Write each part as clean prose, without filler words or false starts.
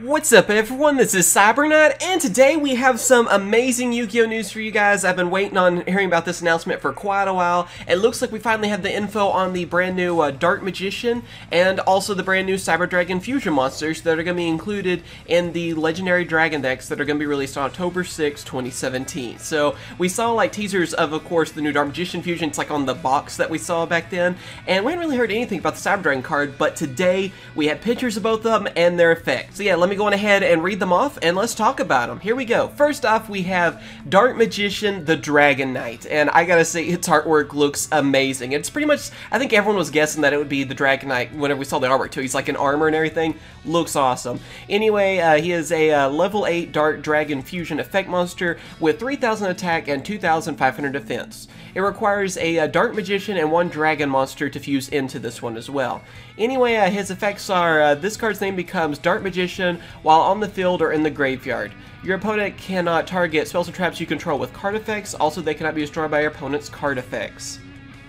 What's up everyone, this is CyberKnight, and today we have some amazing Yu-Gi-Oh news for you guys. I've been waiting on hearing about this announcement for quite a while. It looks like we finally have the info on the brand new Dark Magician, and also the brand new Cyber Dragon Fusion monsters that are going to be included in the Legendary Dragon Decks that are going to be released on October 6, 2017. So we saw like teasers of course, the new Dark Magician Fusion. It's like on the box that we saw back then, and we hadn't really heard anything about the Cyber Dragon card, but today we have pictures of both of them and their effects. So yeah, let me go on ahead and read them off, and let's talk about them. Here we go. First off, we have Dark Magician, the Dragon Knight, and I gotta say, its artwork looks amazing. It's pretty much, I think everyone was guessing that it would be the Dragon Knight whenever we saw the artwork too. He's like in armor and everything. Looks awesome. Anyway, he is a level 8 Dark Dragon Fusion effect monster with 3,000 attack and 2,500 defense. It requires a Dark Magician and 1 Dragon monster to fuse into this one as well. Anyway, his effects are, this card's name becomes Dark Magician while on the field or in the graveyard. Your opponent cannot target spells or traps you control with card effects. Also, they cannot be destroyed by your opponent's card effects.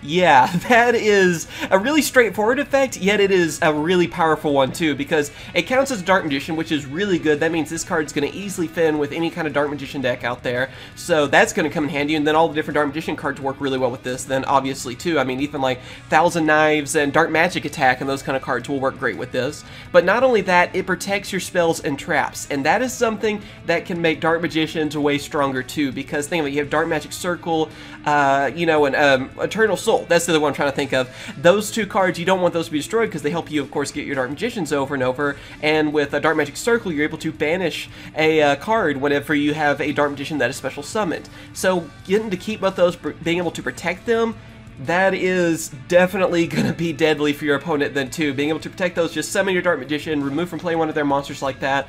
Yeah, that is a really straightforward effect, yet it is a really powerful one too, because it counts as Dark Magician, which is really good. That means this card's going to easily fit in with any kind of Dark Magician deck out there, so that's going to come in handy, and then all the different Dark Magician cards work really well with this, then obviously too. I mean, even like Thousand Knives and Dark Magic Attack and those kind of cards will work great with this. But not only that, it protects your spells and traps, and that is something that can make Dark Magicians way stronger too, because think of it, you have Dark Magic Circle, you know, and Eternal Soul. That's the other one I'm trying to think of. Those two cards, you don't want those to be destroyed because they help you, of course, get your Dark Magicians over and over. And with a Dark Magic Circle, you're able to banish a card whenever you have a Dark Magician that is special summoned. So getting to keep both those, being able to protect them, that is definitely going to be deadly for your opponent then too. Being able to protect those, just summon your Dark Magician, remove from play one of their monsters like that.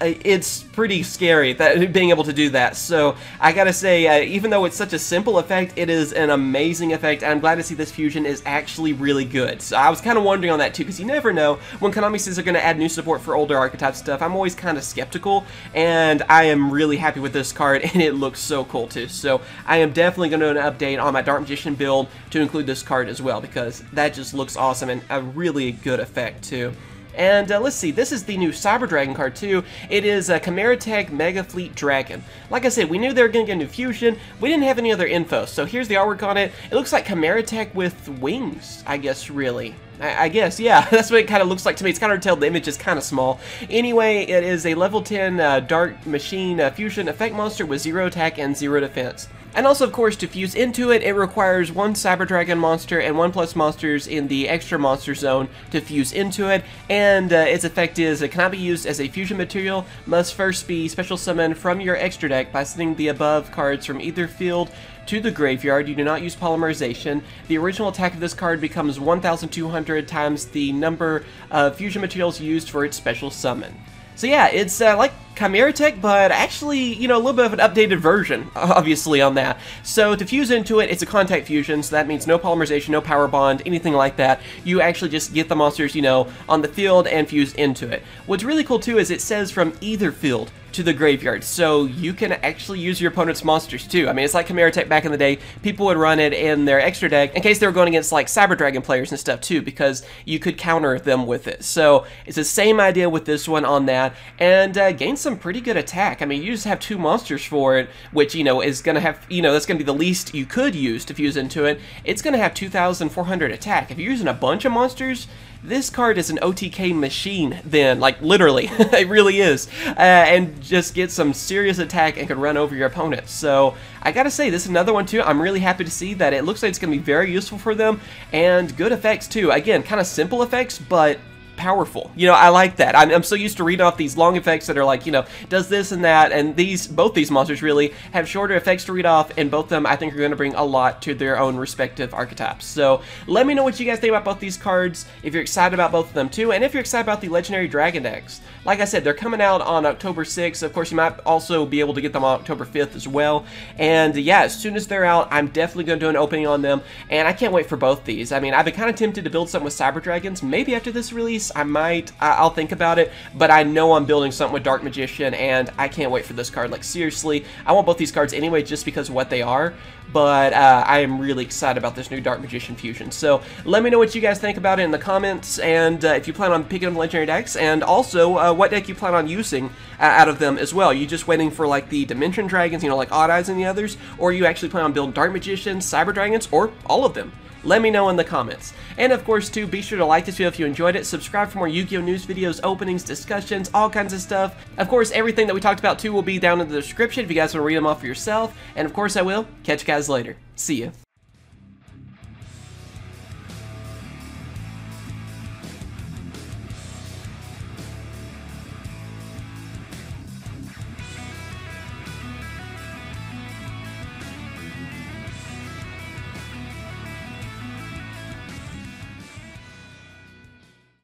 It's pretty scary that being able to do that. So I gotta say, even though it's such a simple effect, it is an amazing effect, and I'm glad to see this fusion is actually really good. So I was kind of wondering on that too, because you never know when Konami says they're going to add new support for older archetype stuff. I'm always kind of skeptical, and I am really happy with this card, and it looks so cool too. So I am definitely going to do an update on my Dark Magician build to include this card as well, because that just looks awesome and a really good effect too. And let's see, this is the new Cyber Dragon card too. It is a Chimeratech Megafleet Dragon. Like I said, we knew they were going to get a new fusion. We didn't have any other info, so here's the artwork on it. It looks like Chimeratech with wings, I guess, really. I guess, yeah, that's what it kind of looks like to me. It's kind of hard to tell, the image is kind of small. Anyway, it is a level 10 Dark Machine Fusion effect monster with 0 attack and 0 defense. And also, of course, to fuse into it, it requires 1 Cyber Dragon monster and 1+ monsters in the extra monster zone to fuse into it. And its effect is, it cannot be used as a fusion material, must first be special summoned from your extra deck by sending the above cards from either field to the graveyard. You do not use polymerization. The original attack of this card becomes 1,200 times the number of fusion materials used for its special summon. So yeah, it's like Chimeratech, but actually, you know, a little bit of an updated version, obviously, on that. So to fuse into it, it's a contact fusion, so that means no polymerization, no power bond, anything like that. You actually just get the monsters, you know, on the field and fuse into it. What's really cool, too, is it says from either field to the graveyard, so you can actually use your opponent's monsters too. I mean, it's like Chimeratech back in the day. People would run it in their extra deck in case they were going against like Cyber Dragon players and stuff too, because you could counter them with it. So it's the same idea with this one on that, and gain some pretty good attack. I mean, you just have 2 monsters for it, which, you know, is going to have, you know, that's going to be the least you could use to fuse into it. It's going to have 2,400 attack. If you're using a bunch of monsters, this card is an OTK machine then, like literally, it really is, and just get some serious attack and can run over your opponent. So I gotta say, this is another one too. I'm really happy to see that it looks like it's gonna be very useful for them, and good effects too. Again, kind of simple effects, but powerful. You know, I like that. I'm so used to reading off these long effects that are like, you know, does this and that, and both these monsters really have shorter effects to read off, and both of them I think are going to bring a lot to their own respective archetypes. So let me know what you guys think about both these cards, if you're excited about both of them too, and if you're excited about the Legendary Dragon Decks. Like I said, they're coming out on October 6th. Of course, you might also be able to get them on October 5th as well. And yeah, as soon as they're out, I'm definitely going to do an opening on them, and I can't wait for both these. I mean, I've been kind of tempted to build something with Cyber Dragons. Maybe after this release, I'll think about it, but I know I'm building something with Dark Magician, and I can't wait for this card. Like, seriously, I want both these cards anyway just because of what they are, but I am really excited about this new Dark Magician fusion. So let me know what you guys think about it in the comments, and if you plan on picking up Legendary decks, and also what deck you plan on using out of them as well. You just waiting for like the Dimension Dragons, you know, like Odd Eyes and the others, or you actually plan on building Dark Magicians, Cyber Dragons, or all of them? Let me know in the comments. And of course, too, be sure to like this video if you enjoyed it. Subscribe for more Yu-Gi-Oh! News videos, openings, discussions, all kinds of stuff. Of course, everything that we talked about, too, will be down in the description if you guys want to read them off for yourself. And of course, I will. Catch you guys later. See ya.